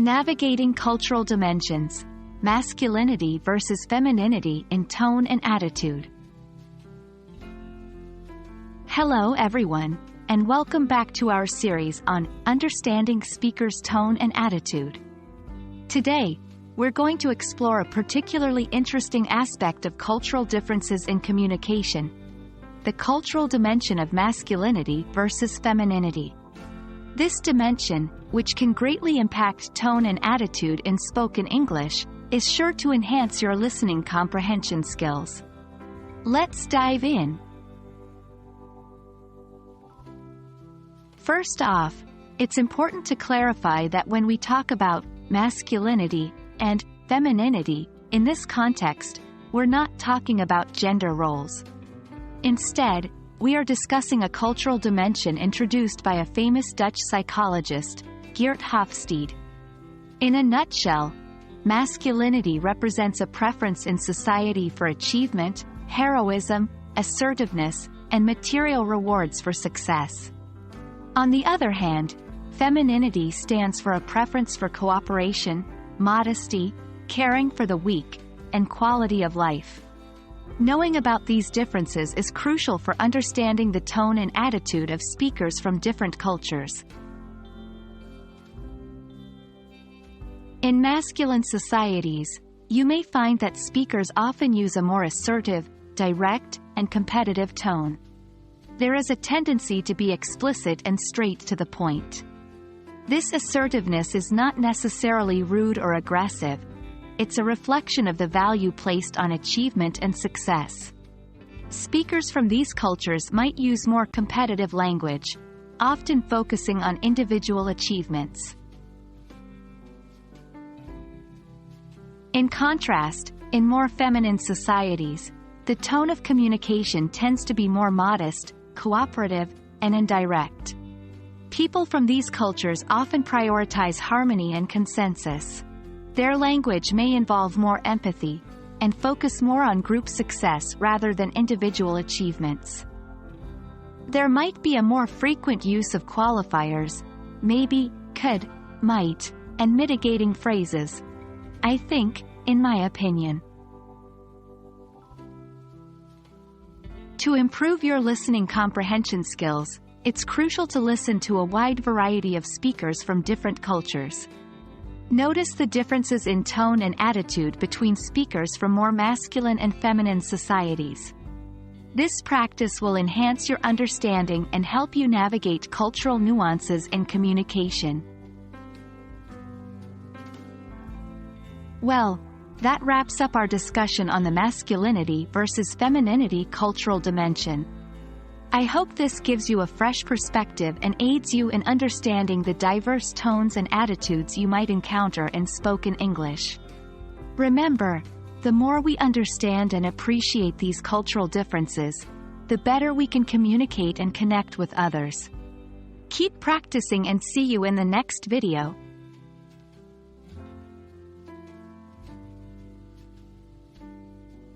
Navigating cultural dimensions, masculinity versus femininity in tone and attitude. Hello everyone, and welcome back to our series on understanding speakers' tone and attitude. Today, we're going to explore a particularly interesting aspect of cultural differences in communication: the cultural dimension of masculinity versus femininity. This dimension, which can greatly impact tone and attitude in spoken English, is sure to enhance your listening comprehension skills. Let's dive in. First off, it's important to clarify that when we talk about masculinity and femininity in this context, we're not talking about gender roles. Instead, we are discussing a cultural dimension introduced by a famous Dutch psychologist, Geert Hofstede. In a nutshell, masculinity represents a preference in society for achievement, heroism, assertiveness, and material rewards for success. On the other hand, femininity stands for a preference for cooperation, modesty, caring for the weak, and quality of life. Knowing about these differences is crucial for understanding the tone and attitude of speakers from different cultures. In masculine societies, you may find that speakers often use a more assertive, direct, and competitive tone. There is a tendency to be explicit and straight to the point. This assertiveness is not necessarily rude or aggressive. It's a reflection of the value placed on achievement and success. Speakers from these cultures might use more competitive language, often focusing on individual achievements. In contrast, in more feminine societies, the tone of communication tends to be more modest, cooperative, and indirect. People from these cultures often prioritize harmony and consensus. Their language may involve more empathy, and focus more on group success rather than individual achievements. There might be a more frequent use of qualifiers, maybe, could, might, and mitigating phrases. I think, in my opinion. To improve your listening comprehension skills, it's crucial to listen to a wide variety of speakers from different cultures. Notice the differences in tone and attitude between speakers from more masculine and feminine societies. This practice will enhance your understanding and help you navigate cultural nuances in communication. Well, that wraps up our discussion on the masculinity versus femininity cultural dimension. I hope this gives you a fresh perspective and aids you in understanding the diverse tones and attitudes you might encounter in spoken English. Remember, the more we understand and appreciate these cultural differences, the better we can communicate and connect with others. Keep practicing and see you in the next video.